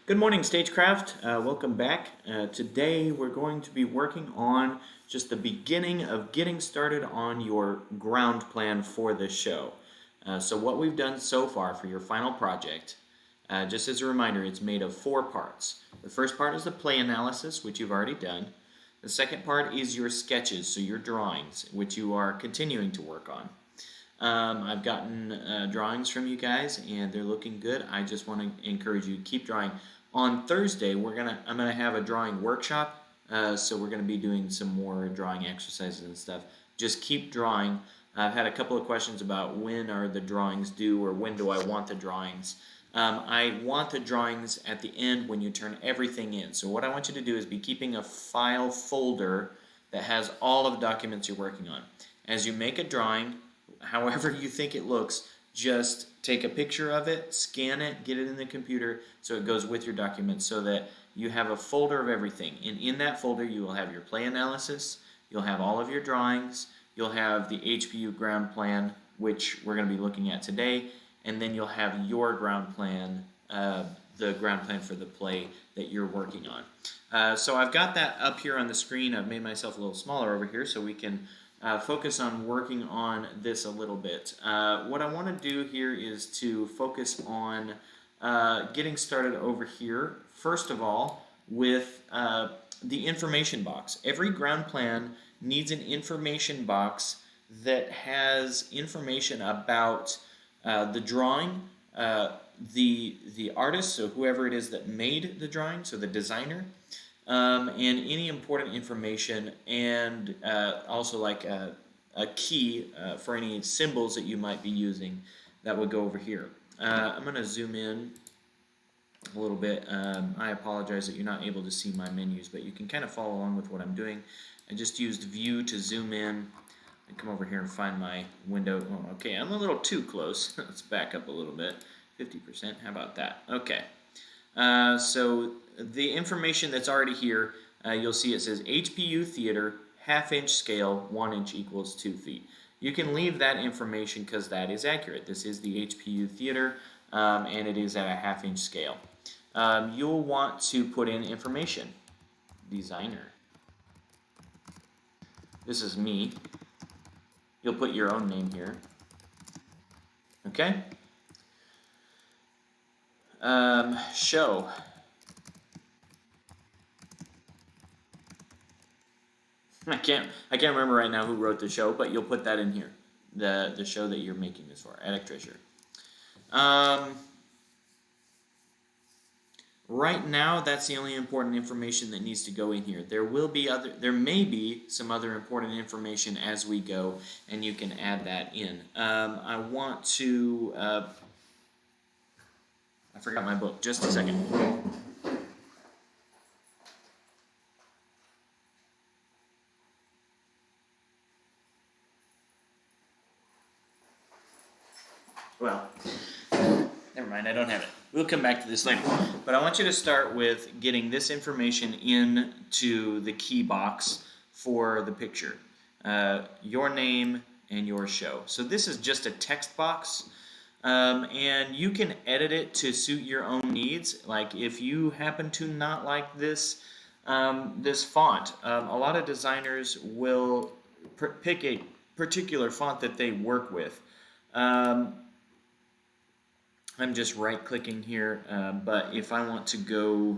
Good morning, Stagecraft. Welcome back. Today we're going to be working on just the beginning of getting started on your ground plan for this show. So what we've done so far for your final project, just as a reminder, it's made of 4 parts. The first part is the play analysis, which you've already done. The second part is your sketches, so your drawings, which you are continuing to work on. I've gotten drawings from you guys, and they're looking good. I just want to encourage you to keep drawing. On Thursday, I'm gonna have a drawing workshop, so we're gonna be doing some more drawing exercises and stuff. Just keep drawing. I've had a couple of questions about when are the drawings due, or when do I want the drawings. I want the drawings at the end when you turn everything in. So what I want you to do is be keeping a file folder that has all of the documents you're working on. As you make a drawing, however you think it looks, just take a picture of it, scan it, get it in the computer so it goes with your document, so that you have a folder of everything. And in that folder you will have your play analysis, you'll have all of your drawings, you'll have the HPU ground plan, which we're going to be looking at today, and then you'll have your ground plan, the ground plan for the play that you're working on. So I've got that up here on the screen. I've made myself a little smaller over here so we can focus on working on this a little bit. What I want to do here is to focus on getting started over here, first of all, with the information box. Every ground plan needs an information box that has information about the drawing, the artist, so whoever it is that made the drawing, so the designer, and any important information, and also like a key for any symbols that you might be using that would go over here. I'm going to zoom in a little bit. I apologize that you're not able to see my menus, but you can kind of follow along with what I'm doing. I just used view to zoom in and come over here and find my window. Oh, okay, I'm a little too close. Let's back up a little bit. 50%, how about that? Okay. So the information that's already here, you'll see it says HPU Theater, half-inch scale, 1 inch equals 2 feet. You can leave that information because that is accurate. This is the HPU Theater, and it is at a half-inch scale. You'll want to put in information. Designer. This is me. You'll put your own name here. Okay? Show. I can't remember right now who wrote the show, but you'll put that in here. The show that you're making this for, Attic Treasure. Right now, that's the only important information that needs to go in here. There may be some other important information as we go, and you can add that in. I want to. I forgot my book. Just a second. Well, never mind, I don't have it. We'll come back to this later. But I want you to start with getting this information into the key box for the picture. Your name and your show. So this is just a text box, and you can edit it to suit your own needs. Like if you happen to not like this, this font, a lot of designers will pick a particular font that they work with. I'm just right-clicking here, but if I want to go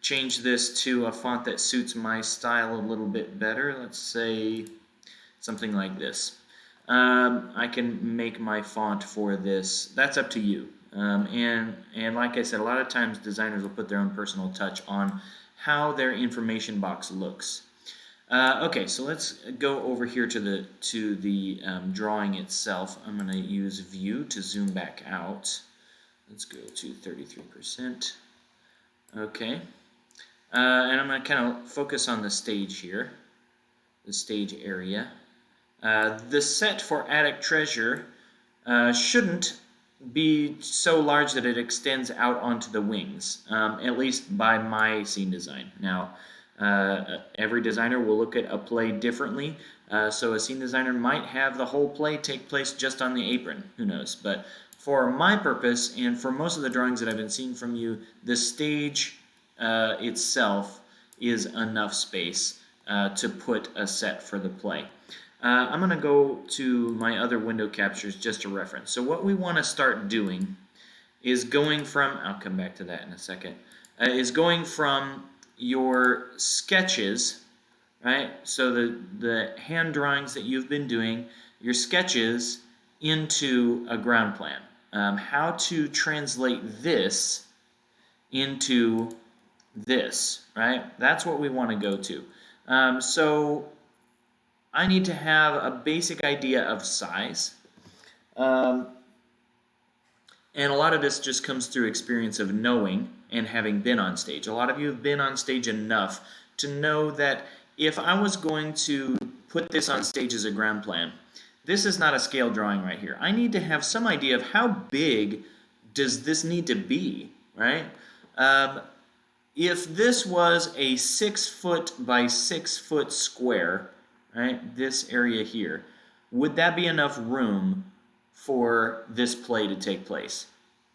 change this to a font that suits my style a little bit better, let's say something like this. I can make my font for this. That's up to you. And like I said, a lot of times designers will put their own personal touch on how their information box looks. Okay, so let's go over here to the drawing itself. I'm going to use View to zoom back out. Let's go to 33%. Okay, and I'm going to kind of focus on the stage here, the stage area. The set for Attic Treasure shouldn't be so large that it extends out onto the wings, at least by my scene design. Now, every designer will look at a play differently, so a scene designer might have the whole play take place just on the apron, who knows, but for my purpose and for most of the drawings that I've been seeing from you, the stage itself is enough space to put a set for the play. I'm going to go to my other window captures just to reference. So what we want to start doing is going from, I'll come back to that in a second, is going from your sketches, right? So the hand drawings that you've been doing, your sketches into a ground plan. How to translate this into this, right? That's what we want to go to. So I need to have a basic idea of size. And a lot of this just comes through experience of knowing and having been on stage. A lot of you have been on stage enough to know that if I was going to put this on stage as a ground plan, this is not a scale drawing right here. I need to have some idea of how big does this need to be, right? If this was a 6 foot by 6 foot square, right, this area here, would that be enough room for this play to take place?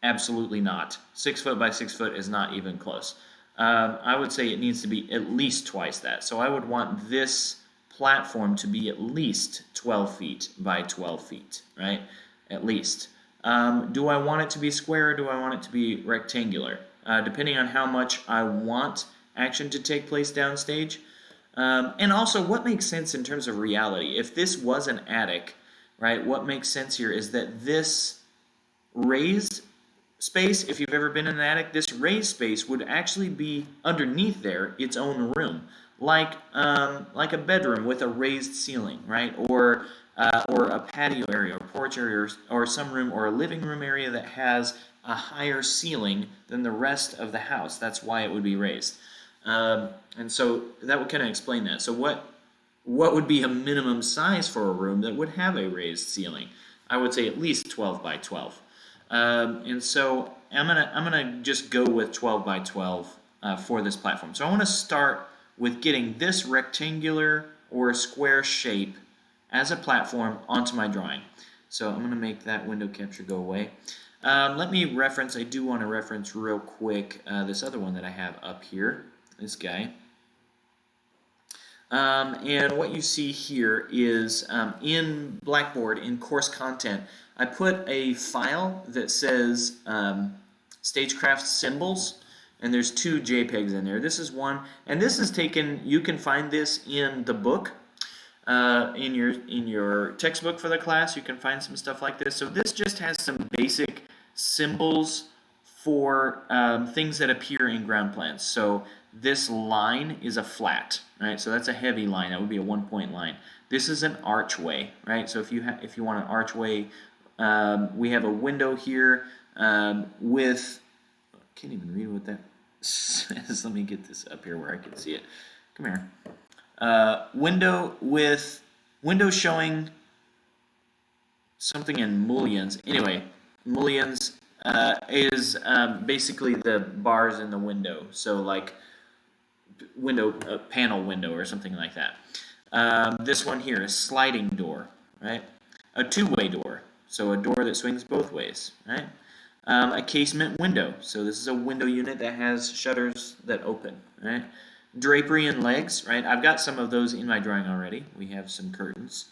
Absolutely not. 6 foot by 6 foot is not even close. I would say it needs to be at least twice that. So I would want this platform to be at least 12 feet by 12 feet, right? At least. Do I want it to be square or do I want it to be rectangular? Depending on how much I want action to take place downstage. And also, what makes sense in terms of reality? If this was an attic, right, what makes sense here is that this raised space, if you've ever been in an attic, this raised space would actually be underneath there its own room, like a bedroom with a raised ceiling, right, or a patio area, or porch area, or some room, or a living room area that has a higher ceiling than the rest of the house. That's why it would be raised. And so that would kind of explain that. So what would be a minimum size for a room that would have a raised ceiling? I would say at least 12 by 12. And so I'm gonna just go with 12 by 12 for this platform. So I want to start with getting this rectangular or square shape as a platform onto my drawing. So I'm going to make that window capture go away. Let me reference, I do want to reference real quick this other one that I have up here, this guy. And what you see here is in Blackboard, in course content, I put a file that says Stagecraft symbols, and there's 2 JPEGs in there. This is one, and this is taken, you can find this in the book, in your textbook for the class. You can find some stuff like this. So this just has some basic symbols for things that appear in ground plans. So this line is a flat, right? So that's a heavy line. That would be a 1-point line. This is an archway, right? So if you want an archway, we have a window here with, I can't even read what that says. Let me get this up here where I can see it. Come here. Window showing something in mullions. Anyway, mullions is basically the bars in the window. So like panel window or something like that. This one here is sliding door, right? A 2-way door, so a door that swings both ways, right? A casement window, so this is a window unit that has shutters that open, right? Drapery and legs, right? I've got some of those in my drawing already. We have some curtains.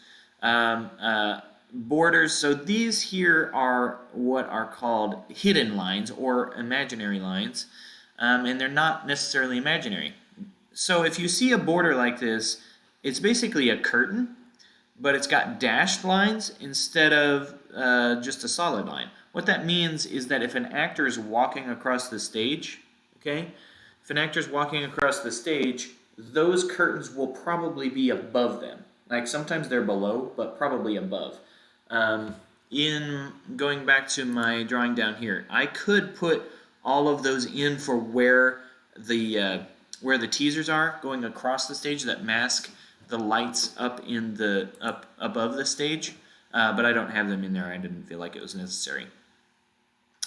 Borders, so these here are what are called hidden lines or imaginary lines, and they're not necessarily imaginary. So if you see a border like this, it's basically a curtain, but it's got dashed lines instead of just a solid line. What that means is that if an actor is walking across the stage, okay, if an actor is walking across the stage, those curtains will probably be above them. Like sometimes they're below, but probably above. In going back to my drawing down here, I could put all of those in for where the teasers are going across the stage that mask the lights up above the stage, but I don't have them in there. I didn't feel like it was necessary.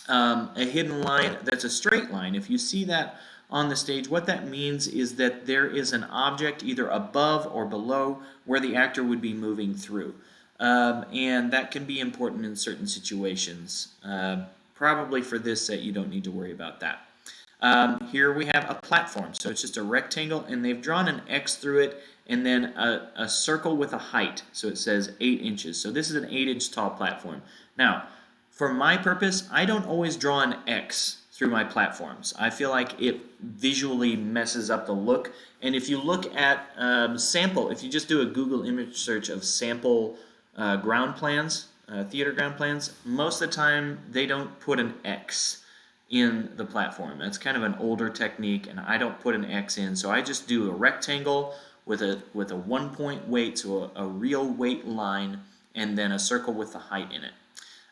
A hidden line that's a straight line. If you see that on the stage, what that means is that there is an object either above or below where the actor would be moving through. and that can be important in certain situations. Probably for this set, you don't need to worry about that. Here we have a platform, so it's just a rectangle, and they've drawn an X through it, and then a circle with a height, so it says 8 inches. So this is an 8-inch tall platform. Now, for my purpose, I don't always draw an X through my platforms. I feel like it visually messes up the look, and if you look at sample, if you just do a Google image search of sample ground plans, theater ground plans, most of the time they don't put an X in the platform. That's kind of an older technique, and I don't put an X in, so I just do a rectangle with a 1-point weight, so a real weight line, and then a circle with the height in it.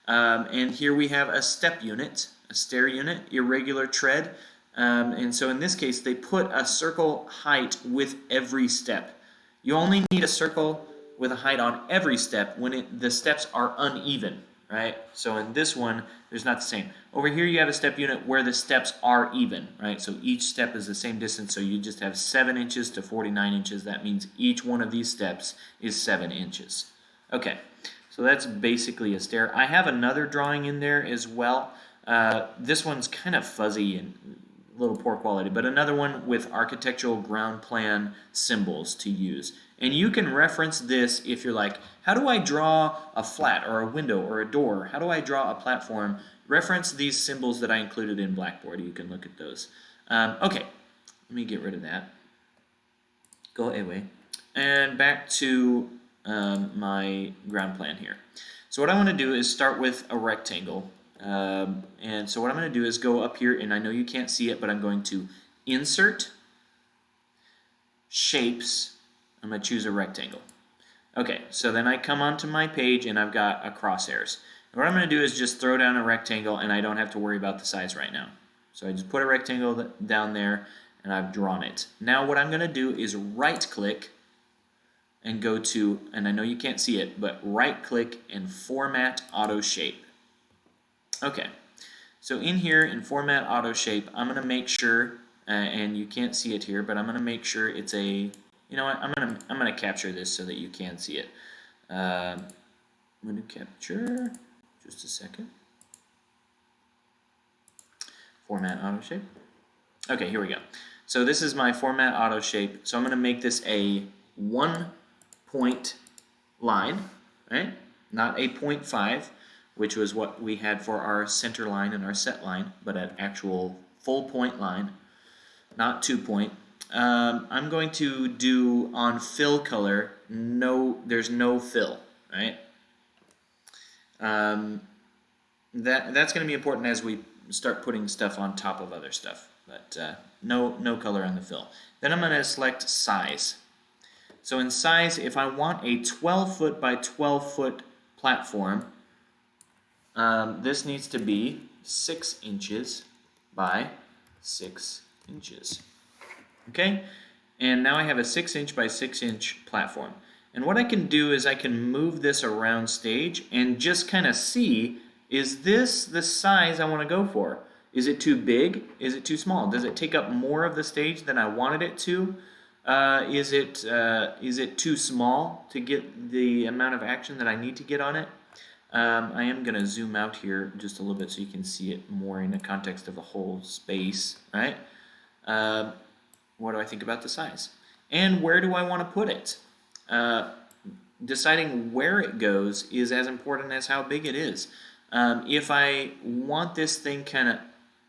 And here we have a step unit, a stair unit, irregular tread, and so in this case they put a circle height with every step. You only need a circle with a height on every step when the steps are uneven, right? So in this one, there's not the same. Over here you have a step unit where the steps are even, right? So each step is the same distance, so you just have 7 inches to 49 inches. That means each one of these steps is 7 inches. Okay, so that's basically a stair. I have another drawing in there as well. This one's kind of fuzzy and a little poor quality, but another one with architectural ground plan symbols to use. And you can reference this if you're like, how do I draw a flat or a window or a door? How do I draw a platform? Reference these symbols that I included in Blackboard. You can look at those. Okay, let me get rid of that. Go away. And back to my ground plan here. So what I want to do is start with a rectangle. And so what I'm going to do is go up here, and I know you can't see it, but I'm going to insert, shapes, I'm going to choose a rectangle. Okay, so then I come onto my page and I've got a crosshairs. And what I'm going to do is just throw down a rectangle, and I don't have to worry about the size right now. So I just put a rectangle down there and I've drawn it. Now what I'm going to do is right click and go to, and I know you can't see it, but right click and format auto shape. Okay, so in here in format auto shape, I'm going to make sure, and you can't see it here, but I'm going to make sure it's a, you know what, I'm gonna capture this so that you can see it. I'm going to capture, just a second. Format auto shape. Okay, here we go. So this is my format auto shape. So I'm going to make this a 1-point line, right? Not a 0.5, which was what we had for our center line and our set line, but an actual full point line, not 2-point. I'm going to do on fill color, there's no fill, right? That's going to be important as we start putting stuff on top of other stuff, but no color on the fill. Then I'm going to select size. So in size, if I want a 12-foot by 12-foot platform, this needs to be 6 inches by 6 inches. Okay, and now I have a 6-inch by 6-inch platform. And what I can do is I can move this around stage and just kind of see, is this the size I want to go for? Is it too big? Is it too small? Does it take up more of the stage than I wanted it to? Is it too small to get the amount of action that I need to get on it? I am going to zoom out here just a little bit so you can see it more in the context of the whole space, right? What do I think about the size? And where do I want to put it? Deciding where it goes is as important as how big it is. If I want this thing kind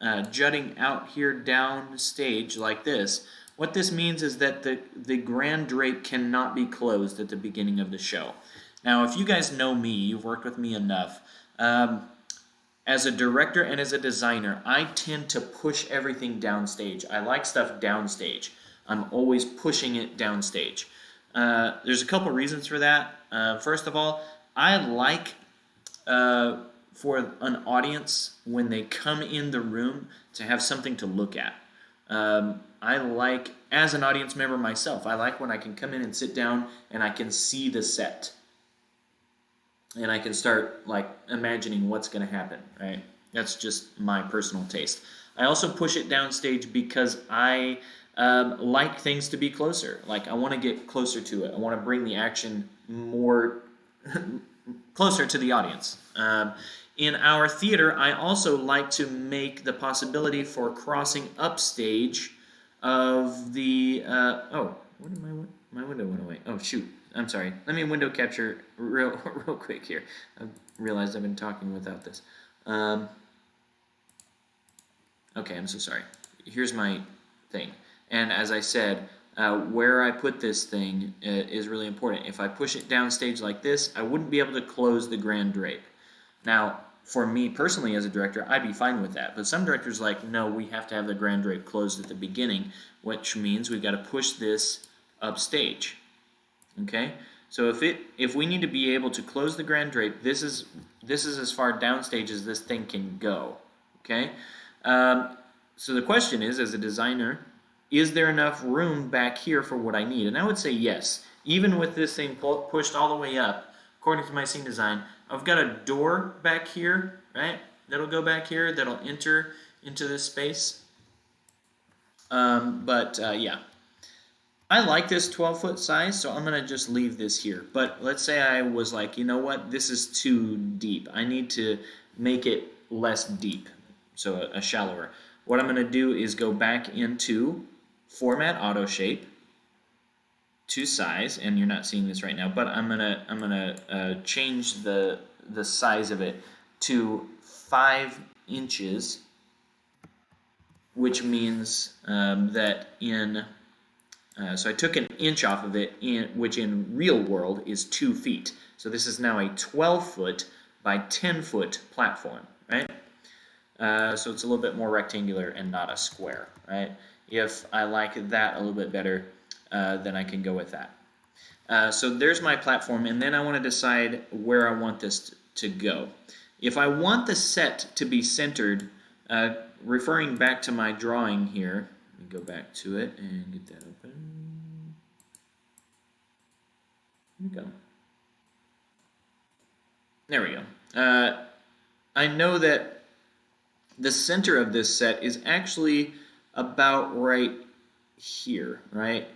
of jutting out here down stage like this, what this means is that the grand drape cannot be closed at the beginning of the show. Now, if you guys know me, you've worked with me enough, as a director and as a designer, I tend to push everything downstage. I like stuff downstage. I'm always pushing it downstage. There's a couple reasons for that. First of all, I like for an audience, when they come in the room, to have something to look at. I like, as an audience member myself, I like when I can come in and sit down and I can see the set. And I can start like imagining what's going to happen, right? That's just my personal taste. I also push it downstage because I like things to be closer. Like I want to get closer to it. I want to bring the action more closer to the audience. In our theater, I also like to make the possibility for crossing upstage of the. Where did my window went away? Oh shoot! I'm sorry. Let me window capture real quick here. I realized I've been talking without this. Okay, I'm so sorry. Here's my thing. And as I said, where I put this thing is really important. If I push it downstage like this, I wouldn't be able to close the grand drape. Now, for me personally as a director, I'd be fine with that. But some directors are like, no, we have to have the grand drape closed at the beginning, which means we've got to push this upstage. Okay? So if we need to be able to close the grand drape, this is as far downstage as this thing can go. Okay? So the question is, as a designer, is there enough room back here for what I need? And I would say yes. Even with this thing pushed all the way up, according to my scene design, I've got a door back here, right? That'll go back here, that'll enter into this space. Yeah. I like this 12-foot size, so I'm going to just leave this here. But let's say I was like, you know what, this is too deep. I need to make it less deep, so a shallower. What I'm going to do is go back into Format Auto Shape to size, and you're not seeing this right now, but I'm gonna change the size of it to 5 inches, which means that so I took an inch off of it, which in real world is 2 feet. So this is now a 12-foot by 10-foot platform, right? So it's a little bit more rectangular and not a square, right? If I like that a little bit better, then I can go with that. So there's my platform, and then I want to decide where I want this to go. If I want the set to be centered, referring back to my drawing here, let me go back to it and get that open. Here we go. There we go. I know that the center of this set is actually about right here, right?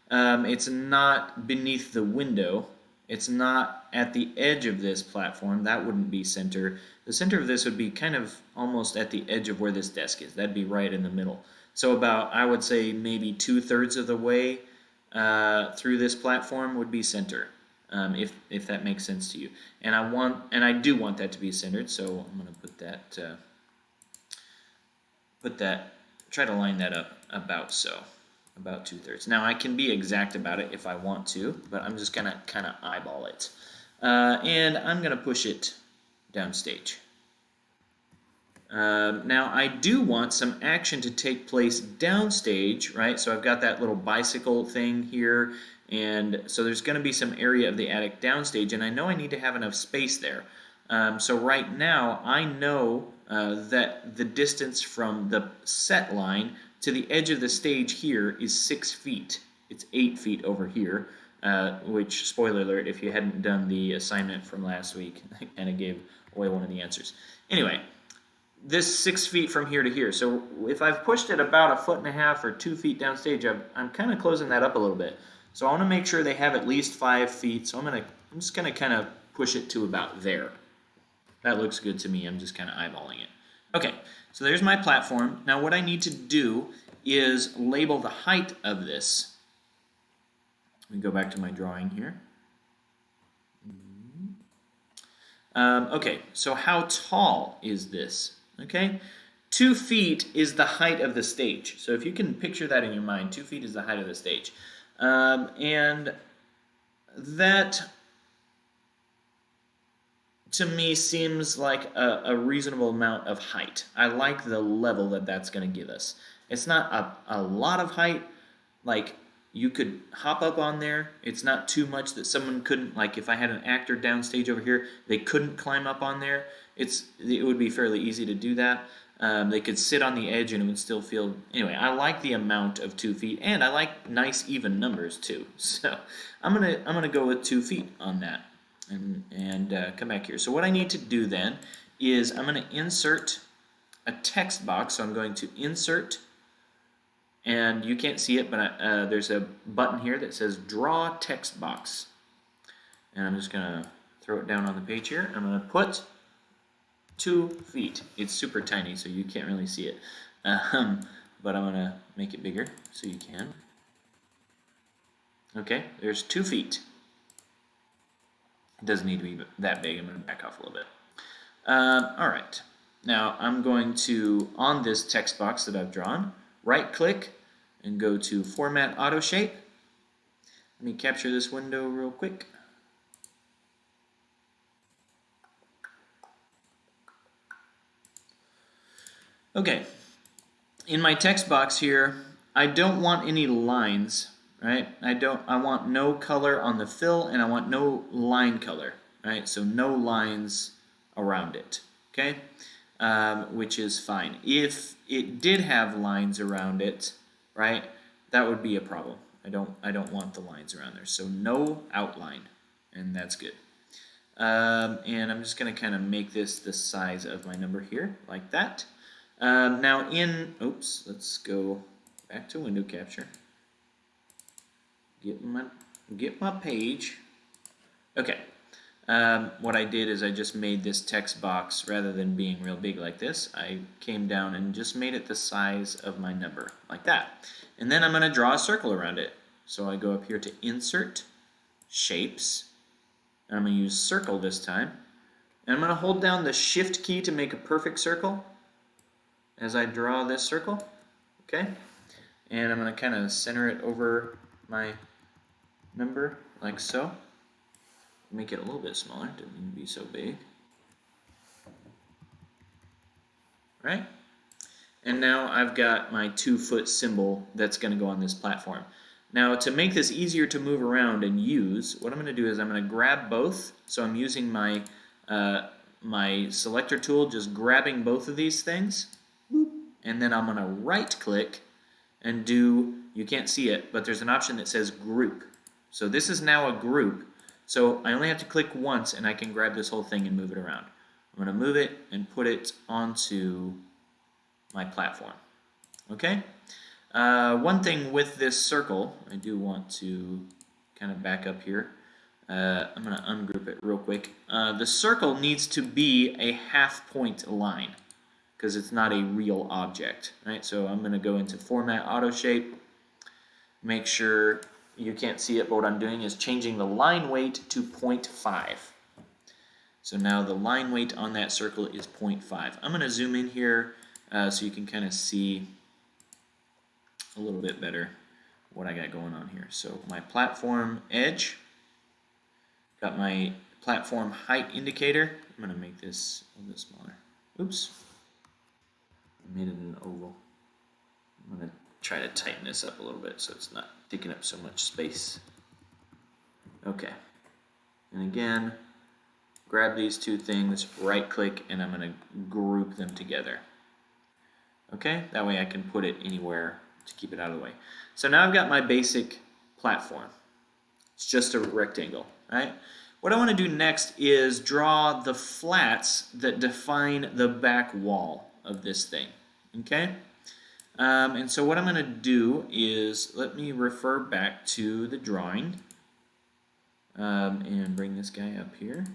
It's not beneath the window. It's not at the edge of this platform. That wouldn't be center. The center of this would be kind of almost at the edge of where this desk is. That'd be right in the middle. So about, I would say, maybe 2/3 of the way through this platform would be center, if that makes sense to you. And I do want that to be centered. So I'm going to try to line that up about so. About 2/3. Now I can be exact about it if I want to, but I'm just gonna kind of eyeball it. And I'm gonna push it downstage. Now I do want some action to take place downstage, right? So I've got that little bicycle thing here, and so there's gonna be some area of the attic downstage, and I know I need to have enough space there. So right now I know that the distance from the set line to the edge of the stage here is 6 feet. It's 8 feet over here, which, spoiler alert, if you hadn't done the assignment from last week, I kind of gave away one of the answers. Anyway, this 6 feet from here to here. So if I've pushed it about 1.5 feet or 2 feet downstage, I'm kind of closing that up a little bit. So I want to make sure they have at least 5 feet. So I'm just gonna kind of push it to about there. That looks good to me. I'm just kind of eyeballing it. Okay, so there's my platform. Now what I need to do is label the height of this. Let me go back to my drawing here. Okay, so how tall is this? Okay, 2 feet is the height of the stage. So if you can picture that in your mind, 2 feet is the height of the stage. And that, to me, seems like a reasonable amount of height. I like the level that that's going to give us. It's not a lot of height, like you could hop up on there. It's not too much that someone couldn't, like if I had an actor downstage over here, they couldn't climb up on there. It would be fairly easy to do that. They could sit on the edge and it would still feel, anyway, I like the amount of 2 feet, and I like nice even numbers too. So I'm gonna go with 2 feet on that. And come back here. So what I need to do then is I'm going to insert a text box. So I'm going to insert, and you can't see it, but there's a button here that says Draw Text Box. And I'm just going to throw it down on the page here. I'm going to put 2 feet. It's super tiny, so you can't really see it. But I'm going to make it bigger so you can. Okay, there's 2 feet. It doesn't need to be that big. I'm going to back off a little bit. All right. Now I'm going to, on this text box that I've drawn, right-click and go to Format Auto Shape. Let me capture this window real quick. Okay. In my text box here, I don't want any lines, right? I want no color on the fill, and I want no line color, right? So no lines around it, okay? Which is fine. If it did have lines around it, right, that would be a problem. I don't want the lines around there. So no outline, and that's good. And I'm just going to kind of make this the size of my number here, like that. Now let's go back to window capture. Get my page. Okay. What I did is I just made this text box, rather than being real big like this, I came down and just made it the size of my number, like that. And then I'm going to draw a circle around it. So I go up here to Insert, Shapes, and I'm going to use Circle this time. And I'm going to hold down the Shift key to make a perfect circle as I draw this circle, okay? And I'm going to kind of center it over my number, like so. Make it a little bit smaller, didn't need to be so big. Right? And now I've got my 2-foot symbol that's going to go on this platform. Now to make this easier to move around and use, what I'm going to do is I'm going to grab both. So I'm using my, my selector tool, just grabbing both of these things. And then I'm going to right-click and do, you can't see it, but there's an option that says Group. So this is now a group. So I only have to click once and I can grab this whole thing and move it around. I'm going to move it and put it onto my platform. Okay? One thing with this circle, I do want to kind of back up here. I'm going to ungroup it real quick. The circle needs to be a half-point line because it's not a real object. Right? So I'm going to go into Format Auto Shape, make sure you can't see it, but what I'm doing is changing the line weight to 0.5. So now the line weight on that circle is 0.5. I'm going to zoom in here so you can kind of see a little bit better what I got going on here. So my platform edge, got my platform height indicator. I'm going to make this a little bit smaller. Oops. I made it an oval. I'm going to try to tighten this up a little bit so it's not taking up so much space. Okay. And again, grab these 2 things, right click, and I'm going to group them together. Okay? That way I can put it anywhere to keep it out of the way. So now I've got my basic platform. It's just a rectangle, right? What I want to do next is draw the flats that define the back wall of this thing. Okay? And so what I'm going to do is, let me refer back to the drawing and bring this guy up here.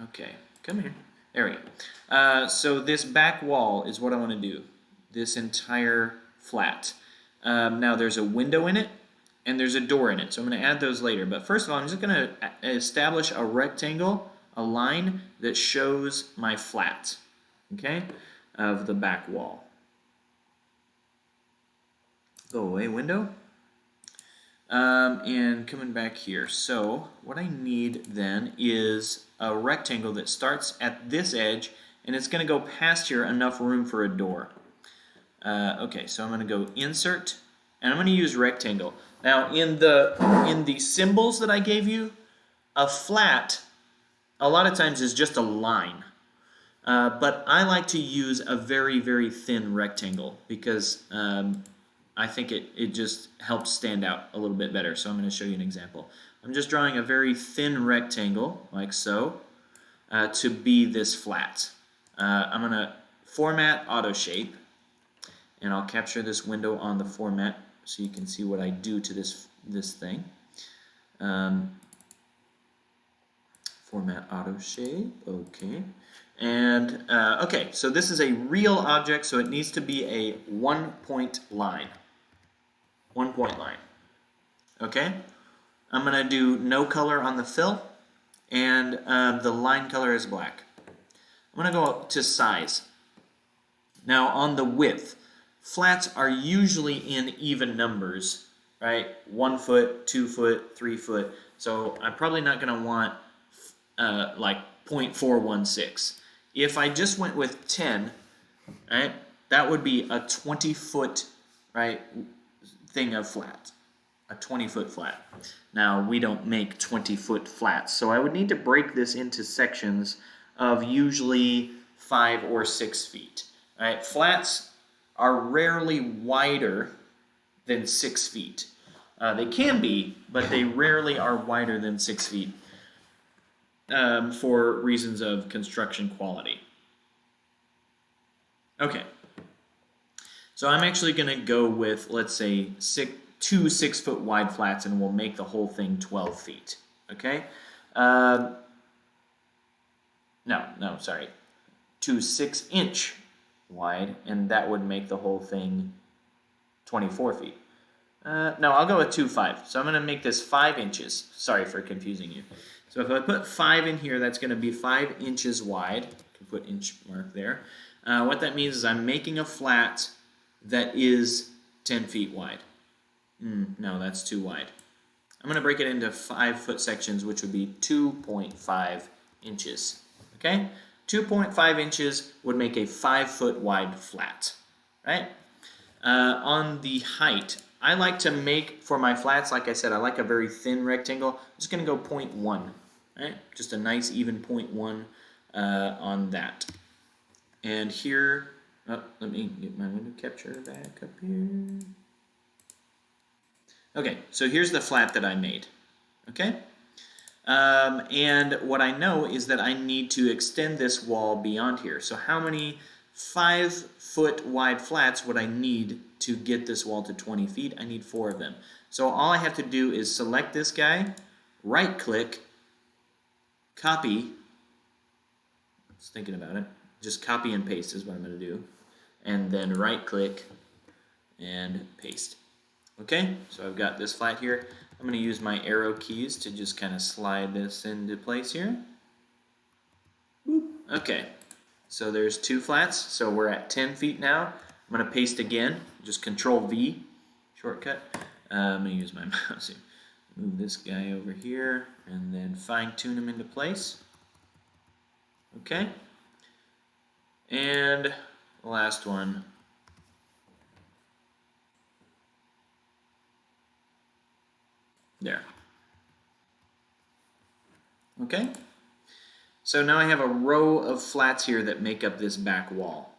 Okay, come here. There we go. So this back wall is what I want to do, this entire flat. Now there's a window in it and there's a door in it, so I'm going to add those later. But first of all, I'm just going to establish a rectangle, a line that shows my flat, okay, of the back wall. Go away, window. And coming back here. So what I need then is a rectangle that starts at this edge and it's going to go past here enough room for a door. Okay, so I'm going to go Insert and I'm going to use rectangle. Now in the symbols that I gave you, a flat a lot of times is just a line. But I like to use a very, very thin rectangle because I think it just helps stand out a little bit better. So I'm going to show you an example. I'm just drawing a very thin rectangle, like so, to be this flat. I'm going to Format Auto Shape, and I'll capture this window on the format so you can see what I do to this thing. Format auto shape, okay. And, okay, so this is a real object, so it needs to be a 1-point line. 1-point line. Okay? I'm going to do no color on the fill, and the line color is black. I'm going to go up to size. Now, on the width, flats are usually in even numbers, right? 1 foot, 2 foot, 3 foot. So I'm probably not going to want like 0.416. If I just went with 10, right, that would be a 20-foot, right, thing of flat. A 20-foot flat. Now, we don't make 20-foot flats, so I would need to break this into sections of usually 5 or 6 feet. Right? Flats are rarely wider than 6 feet. They can be, but they rarely are wider than 6 feet for reasons of construction quality. Okay. So I'm actually going to go with, let's say, 2 6-foot wide flats, and we'll make the whole thing 12 feet. Okay? No, sorry. 2 6-inch wide, and that would make the whole thing 24 feet. No, I'll go with 2 5. So I'm going to make this 5 inches. Sorry for confusing you. So if I put 5 in here, that's going to be 5 inches wide. I can put inch mark there. What that means is I'm making a flat that is 10 feet wide. No, that's too wide. I'm going to break it into 5-foot sections, which would be 2.5 inches. Okay? 2.5 inches would make a 5-foot wide flat. Right? On the height, I like to make, for my flats, like I said, I like a very thin rectangle. I'm just going to go 0.1. Right? Just a nice even 0.1 on that. And here, let me get my window capture back up here. Okay, so here's the flat that I made. Okay? And what I know is that I need to extend this wall beyond here. So how many 5-foot wide flats would I need to get this wall to 20 feet? I need 4 of them. So all I have to do is select this guy, right-click, copy. I was thinking about it. Just copy and paste is what I'm going to do. And then right-click and paste. Okay, so I've got this flat here. I'm going to use my arrow keys to just kind of slide this into place here. Boop. Okay, so there's 2 flats. So we're at 10 feet now. I'm going to paste again. Just Control-V, shortcut. I'm going to use my mouse here. Move this guy over here and then fine-tune him into place. Okay. And the last one. There. Okay. So now I have a row of flats here that make up this back wall.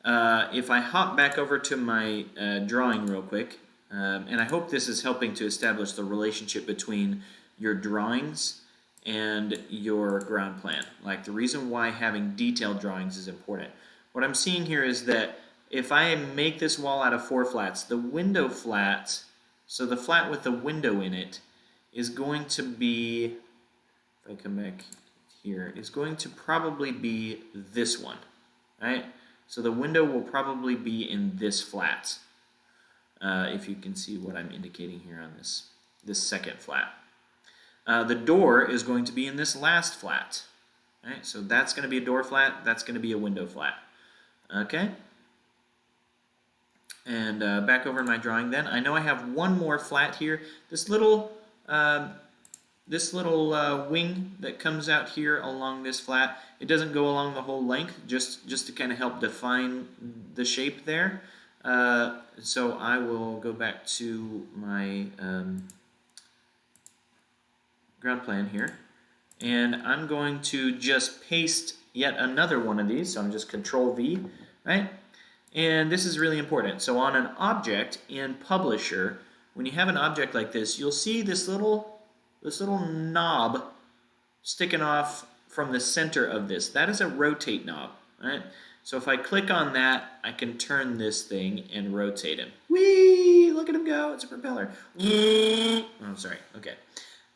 If I hop back over to my drawing real quick, and I hope this is helping to establish the relationship between your drawings and your ground plan. Like the reason why having detailed drawings is important. What I'm seeing here is that if I make this wall out of 4 flats, the window flat, so the flat with the window in it, is going to be, if I come back here, is going to probably be this one, right? So the window will probably be in this flat, if you can see what I'm indicating here on this second flat. The door is going to be in this last flat, right? So that's going to be a door flat, that's going to be a window flat. Okay? And back over in my drawing then, I know I have one more flat here. This little wing that comes out here along this flat, it doesn't go along the whole length, just to kind of help define the shape there. So I will go back to my ground plan here, and I'm going to just paste yet another one of these. So I'm just Control-V, right? And this is really important. So on an object in Publisher, when you have an object like this, you'll see this little knob sticking off from the center of this. That is a rotate knob, right? So if I click on that, I can turn this thing and rotate him. Whee! Look at him go. It's a propeller. Oh, sorry. Okay.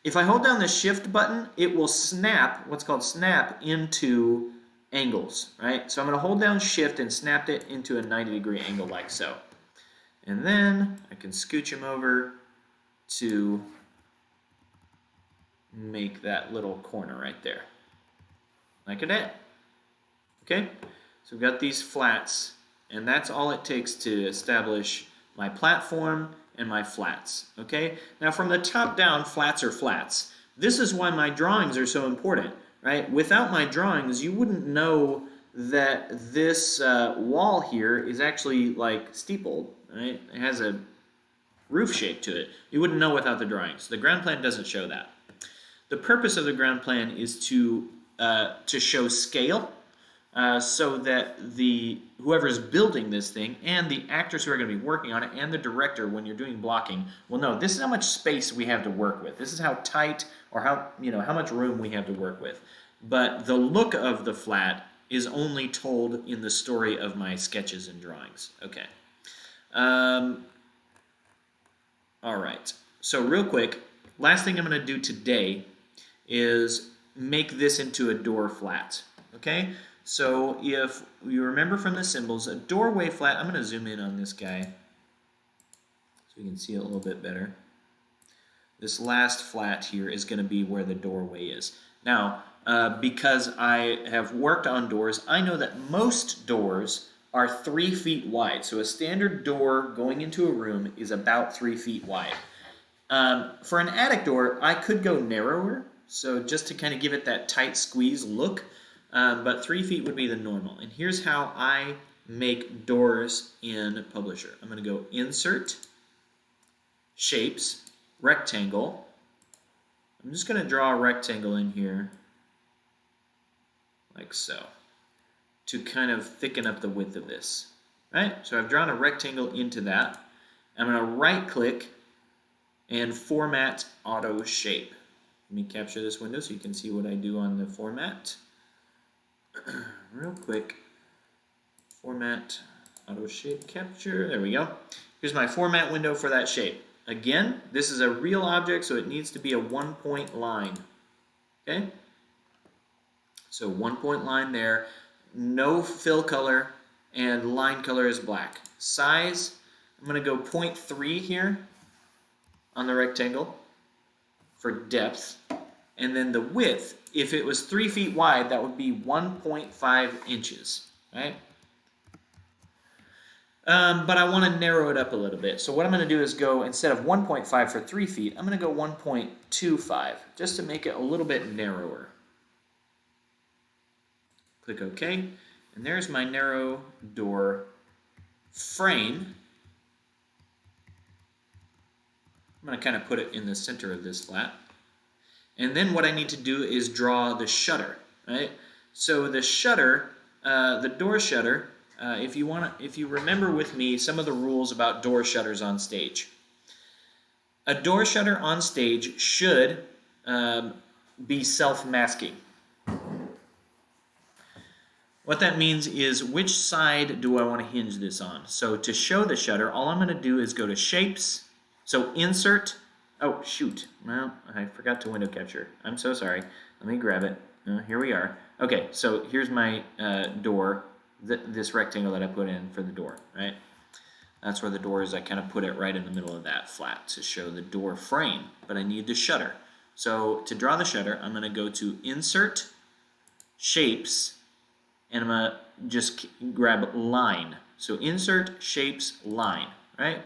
If I hold down the shift button, it will snap, what's called snap, into angles, right? So I'm going to hold down shift and snap it into a 90-degree angle like so. And then I can scooch him over to make that little corner right there. Like that. Okay? So we've got these flats, and that's all it takes to establish my platform and my flats. Okay? Now from the top down, flats are flats. This is why my drawings are so important, right? Without my drawings, you wouldn't know that this wall here is actually like steepled, right? It has a roof shape to it. You wouldn't know without the drawings. The ground plan doesn't show that. The purpose of the ground plan is to show scale, so that whoever's building this thing and the actors who are going to be working on it and the director, when you're doing blocking, will know this is how much space we have to work with. This is how tight or how much room we have to work with. But the look of the flat is only told in the story of my sketches and drawings. Okay. All right. So real quick, last thing I'm going to do today is make this into a door flat. Okay? So if you remember from the symbols, a doorway flat, I'm going to zoom in on this guy so you can see it a little bit better. This last flat here is going to be where the doorway is. Now, because I have worked on doors, I know that most doors are 3 feet wide. So a standard door going into a room is about 3 feet wide. For an attic door, I could go narrower, so just to kind of give it that tight squeeze look, but 3 feet would be the normal. And here's how I make doors in Publisher. I'm going to go Insert, Shapes, Rectangle. I'm just going to draw a rectangle in here, like so, to kind of thicken up the width of this. Right? So I've drawn a rectangle into that. I'm going to right-click and Format Auto Shape. Let me capture this window so you can see what I do on the format. Real quick. Format Auto Shape Capture. There we go. Here's my format window for that shape. Again, this is a real object, so it needs to be a one-point line. Okay? So one-point line there. No fill color, and line color is black. Size, I'm going to go 0.3 here on the rectangle for depth. And then the width, if it was 3 feet wide, that would be 1.5 inches, right? But I want to narrow it up a little bit. So what I'm going to do is go, instead of 1.5 for 3 feet, I'm going to go 1.25, just to make it a little bit narrower. Click OK, and there's my narrow door frame. I'm going to kind of put it in the center of this flat. And then what I need to do is draw the shutter, right? So the shutter, the door shutter, if you remember with me some of the rules about door shutters on stage. A door shutter on stage should be self-masking. What that means is, which side do I want to hinge this on? So to show the shutter, all I'm going to do is go to Shapes, so Insert. Oh, shoot. Well, I forgot to window capture. I'm so sorry. Let me grab it. Here we are. Okay, so here's my door, this rectangle that I put in for the door, right? That's where the door is. I kind of put it right in the middle of that flat to show the door frame, but I need the shutter. So to draw the shutter, I'm going to go to Insert, Shapes, and I'm going to just grab Line. So Insert, Shapes, Line, right?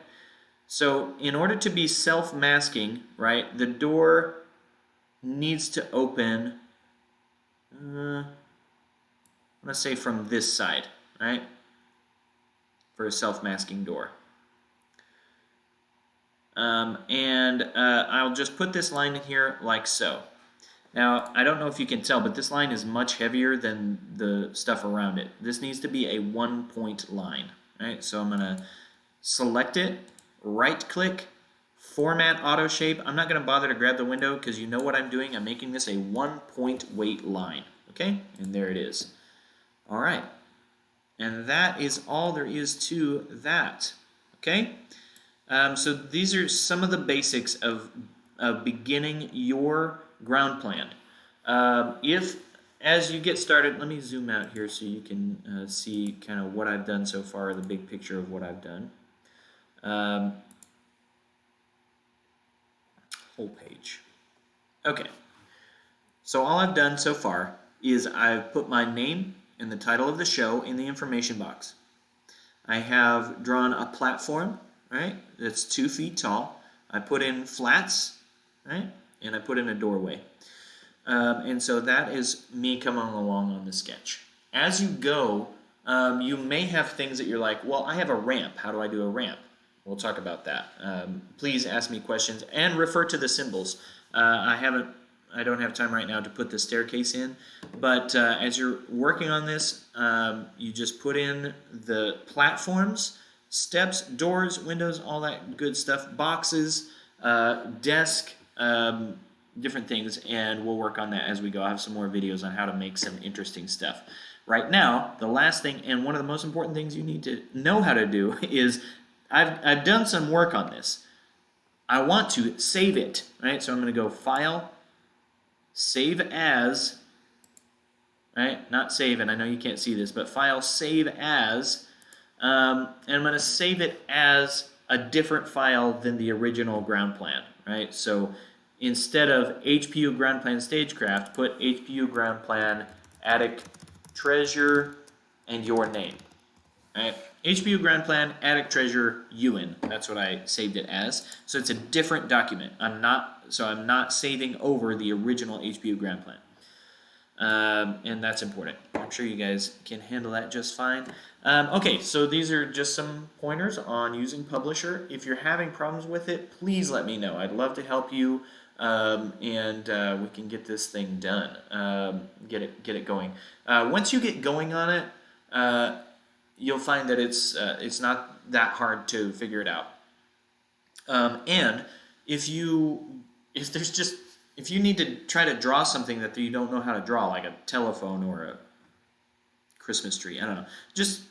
So in order to be self-masking, right, the door needs to open, let's say from this side, right, for a self-masking door. I'll just put this line in here like so. Now, I don't know if you can tell, but this line is much heavier than the stuff around it. This needs to be a one-point line, right? So I'm going to select it, right-click, Format Auto Shape. I'm not going to bother to grab the window because you know what I'm doing. I'm making this a one-point weight line, okay? And there it is. All right. And that is all there is to that. Okay? So these are some of the basics of beginning your ground plan. If as you get started, let me zoom out here so you can see kind of what I've done so far, the big picture of what I've done. Whole page. Okay. So all I've done so far is I've put my name and the title of the show in the information box. I have drawn a platform, right, that's 2 feet tall. I put in flats, right, and I put in a doorway. And so that is me coming along on the sketch. As you go, you may have things that you're like, well, I have a ramp. How do I do a ramp? We'll talk about that. Please ask me questions and refer to the symbols. I don't have time right now to put the staircase in, but as you're working on this, you just put in the platforms, steps, doors, windows, all that good stuff, boxes, desk, different things, and we'll work on that as we go. I have some more videos on how to make some interesting stuff. Right now, the last thing, and one of the most important things you need to know how to do is, I've done some work on this. I want to save it, right? So I'm going to go File, Save As, right? Not save, and I know you can't see this, but File, Save As, and I'm going to save it as a different file than the original ground plan, right? So instead of HPU ground plan Stagecraft, put HPU ground plan attic treasure and your name, right? HPU ground plan attic treasure UN. That's what I saved it as. So it's a different document. I'm not saving over the original HPU ground plan. And that's important. I'm sure you guys can handle that just fine. Okay, so these are just some pointers on using Publisher. If you're having problems with it, please let me know. I'd love to help you, and we can get this thing done. Get it going. Once you get going on it, you'll find that it's not that hard to figure it out. And if you need to try to draw something that you don't know how to draw, like a telephone or a Christmas tree, I don't know, just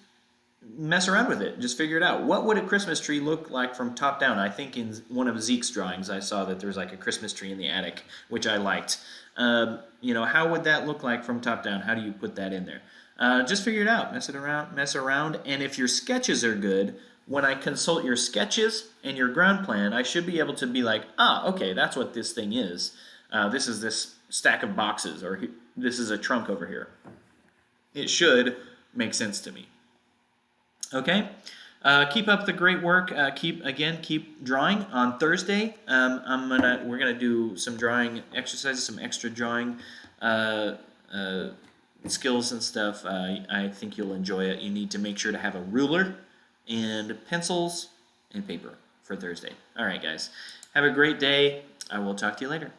mess around with it. Just figure it out. What would a Christmas tree look like from top down? I think in one of Zeke's drawings, I saw that there's like a Christmas tree in the attic, which I liked. How would that look like from top down? How do you put that in there? Just figure it out. Mess around. And if your sketches are good, when I consult your sketches and your ground plan, I should be able to be like, okay, that's what this thing is. This is this stack of boxes, or this is a trunk over here. It should make sense to me. Okay? Keep up the great work. Keep drawing. On Thursday, we're gonna do some drawing exercises, some extra drawing skills and stuff. I think you'll enjoy it. You need to make sure to have a ruler and pencils and paper for Thursday. All right, guys. Have a great day. I will talk to you later.